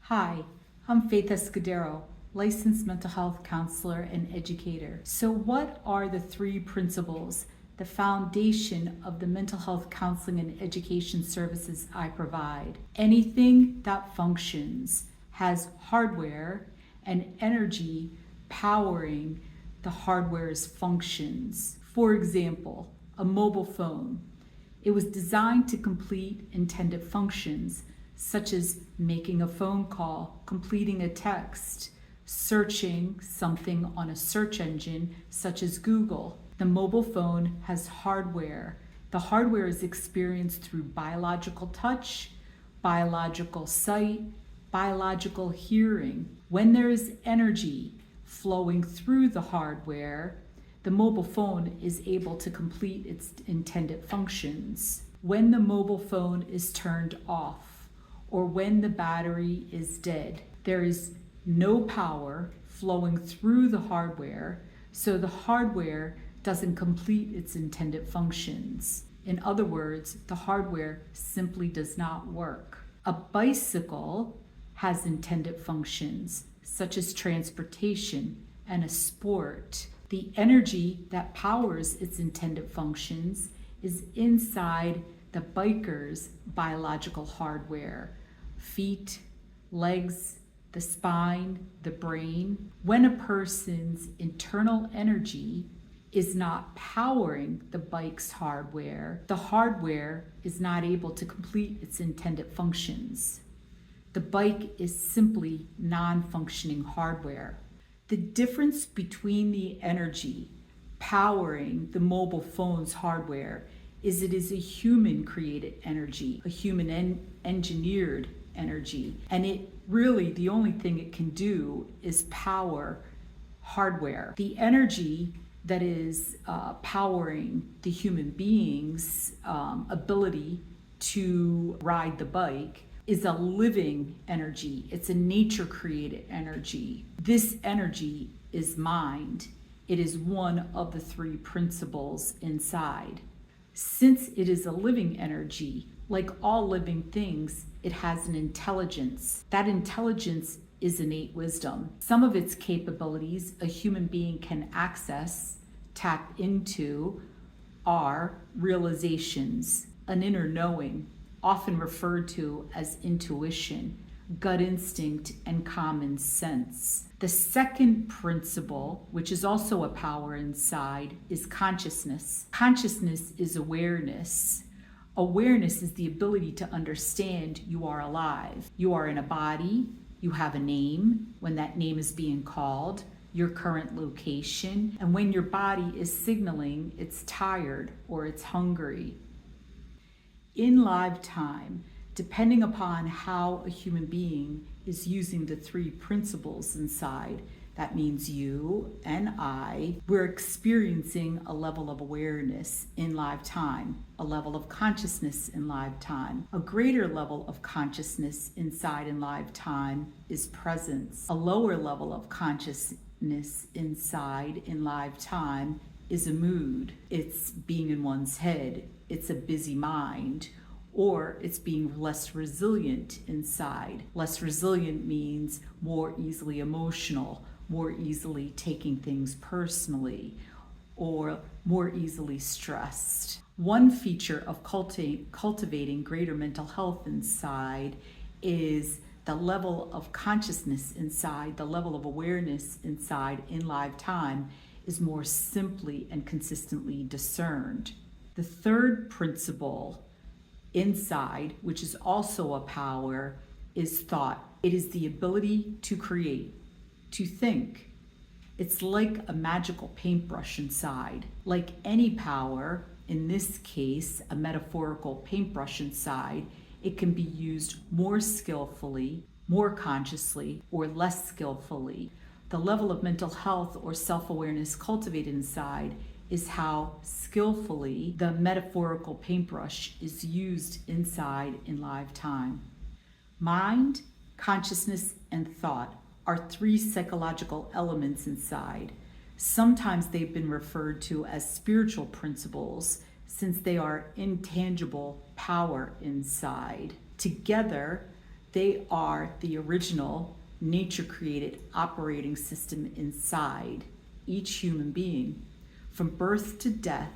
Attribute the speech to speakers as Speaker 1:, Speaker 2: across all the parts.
Speaker 1: Hi, I'm Faith Escudero, licensed mental health counselor and educator. So, what are the three principles, the foundation of the mental health counseling and education services I provide? Anything that functions has hardware and energy powering the hardware's functions. For example, a mobile phone. It was designed to complete intended functions, such as making a phone call, completing a text, searching something on a search engine such as Google. The mobile phone has hardware. The hardware is experienced through biological touch, biological sight, biological hearing. When there is energy flowing through the hardware, the mobile phone is able to complete its intended functions. When the mobile phone is turned off, or when the battery is dead, there is no power flowing through the hardware, so the hardware doesn't complete its intended functions. In other words, the hardware simply does not work. A bicycle has intended functions, such as transportation and a sport. The energy that powers its intended functions is inside the biker's biological hardware: feet, legs, the spine, the brain. When a person's internal energy is not powering the bike's hardware, the hardware is not able to complete its intended functions. The bike is simply non-functioning hardware. The difference between the energy powering the mobile phone's hardware is it is a human-created energy, a human-engineered energy, and it really, the only thing it can do is power hardware. The energy that is powering the human being's ability to ride the bike is a living energy. It's a nature-created energy. This energy is mind. It is one of the three principles inside. Since it is a living energy, like all living things, it has an intelligence. That intelligence is innate wisdom. Some of its capabilities a human being can access, tap into, are realizations, an inner knowing, often referred to as intuition, gut instinct, and common sense. The second principle, which is also a power inside, is consciousness. Consciousness is awareness. Awareness is the ability to understand you are alive. You are in a body, you have a name, when that name is being called, your current location, and when your body is signaling it's tired or it's hungry. In live time, depending upon how a human being is using the three principles inside, that means you and I, we're experiencing a level of awareness in live time, a level of consciousness in live time. A greater level of consciousness inside in live time is presence. A lower level of consciousness inside in live time is a mood. It's being in one's head. It's a busy mind, or it's being less resilient inside. Less resilient means more easily emotional, more easily taking things personally, or more easily stressed. One feature of cultivating greater mental health inside is the level of consciousness inside, the level of awareness inside in live time is more simply and consistently discerned. The third principle inside, which is also a power, is thought. It is the ability to create, to think. It's like a magical paintbrush inside. Like any power, in this case, a metaphorical paintbrush inside, it can be used more skillfully, more consciously, or less skillfully. The level of mental health or self-awareness cultivated inside is how skillfully the metaphorical paintbrush is used inside in live time. Mind, consciousness, and thought are three psychological elements inside. Sometimes they've been referred to as spiritual principles since they are intangible power inside. Together, They are the original nature-created operating system inside each human being. From birth to death,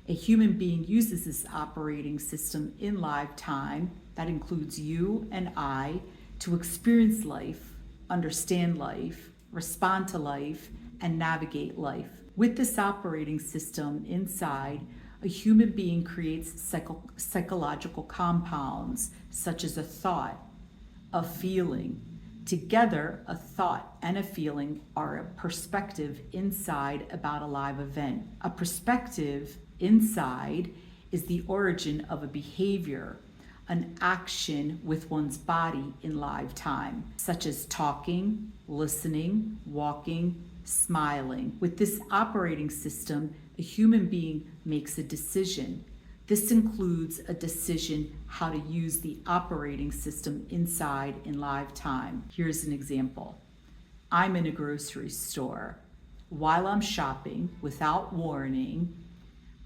Speaker 1: a human being uses this operating system in live time, that includes you and I, to experience life, understand life, respond to life, and navigate life. With this operating system inside, a human being creates psychological compounds such as a thought, a feeling. Together, a thought and a feeling are a perspective inside about a live event. A perspective inside is the origin of a behavior, an action with one's body in live time, such as talking, listening, walking, smiling. With this operating system, a human being makes a decision. This includes a decision how to use the operating system inside in live time. Here's an example. I'm in a grocery store. While I'm shopping, without warning,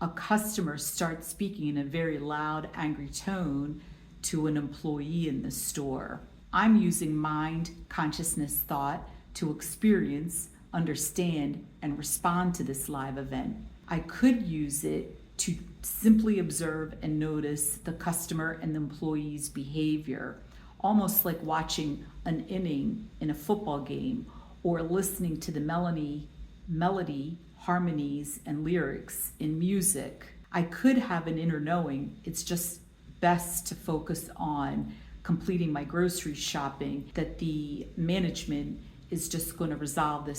Speaker 1: a customer starts speaking in a very loud, angry tone to an employee in the store. I'm using mind, consciousness, thought to experience, understand, and respond to this live event. I could use it to simply observe and notice the customer and the employee's behavior, almost like watching an inning in a football game or listening to the melody, harmonies, and lyrics in music. I could have an inner knowing. It's just best to focus on completing my grocery shopping, that the management is just going to resolve the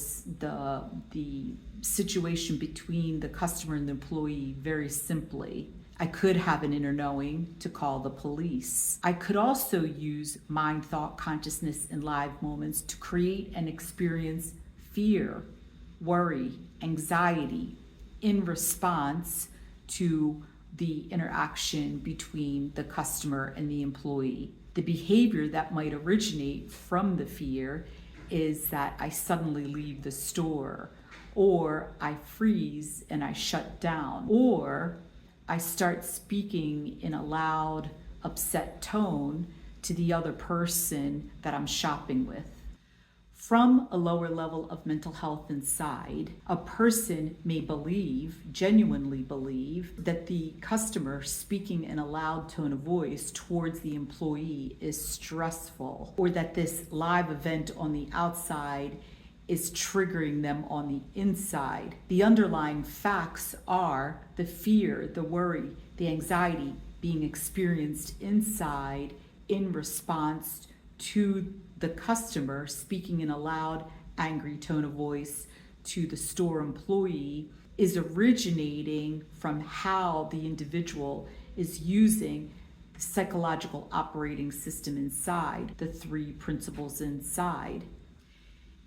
Speaker 1: situation between the customer and the employee very simply. I could have an inner knowing to call the police. I could also use mind, thought, consciousness in live moments to create and experience fear, worry, anxiety in response to the interaction between the customer and the employee. The behavior that might originate from the fear is that I suddenly leave the store, or I freeze and I shut down, or I start speaking in a loud, upset tone to the other person that I'm shopping with. From a lower level of mental health inside, a person may genuinely believe, that the customer speaking in a loud tone of voice towards the employee is stressful, or that this live event on the outside is triggering them on the inside. The underlying facts are the fear, the worry, the anxiety being experienced inside in response to the customer speaking in a loud, angry tone of voice to the store employee is originating from how the individual is using the psychological operating system inside, the three principles inside.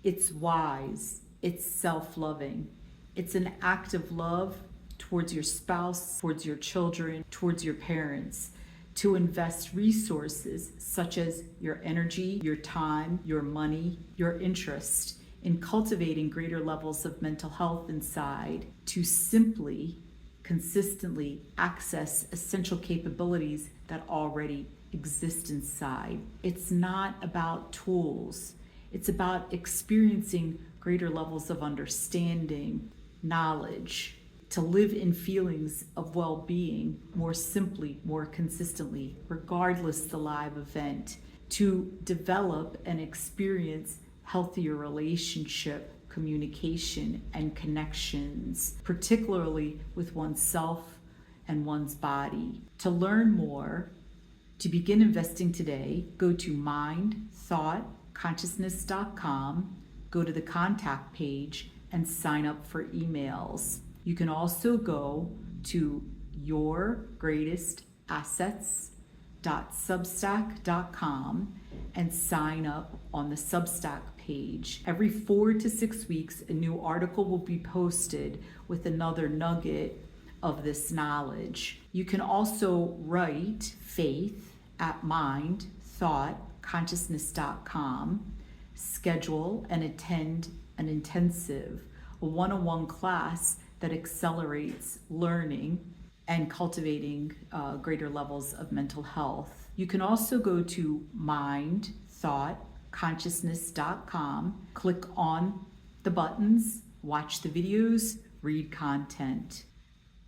Speaker 1: It's wise, it's self-loving, it's an act of love towards your spouse, towards your children, towards your parents, to invest resources such as your energy, your time, your money, your interest in cultivating greater levels of mental health inside, to simply, consistently access essential capabilities that already exist inside. It's not about tools. It's about experiencing greater levels of understanding, knowledge, to live in feelings of well-being more simply, more consistently, regardless the live event, to develop and experience healthier relationship, communication, and connections, particularly with oneself and one's body. To learn more, to begin investing today, go to mindthoughtconsciousness.com, go to the contact page, and sign up for emails. You can also go to yourgreatestassets.substack.com and sign up on the Substack page. Every 4 to 6 weeks, a new article will be posted with another nugget of this knowledge. You can also write Faith at mindthoughtconsciousness.com, schedule and attend an intensive, a one-on-one class that accelerates learning and cultivating greater levels of mental health. You can also go to mindthoughtconsciousness.com, click on the buttons, watch the videos, read content.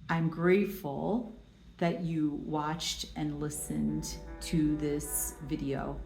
Speaker 1: I'm grateful that you watched and listened to this video.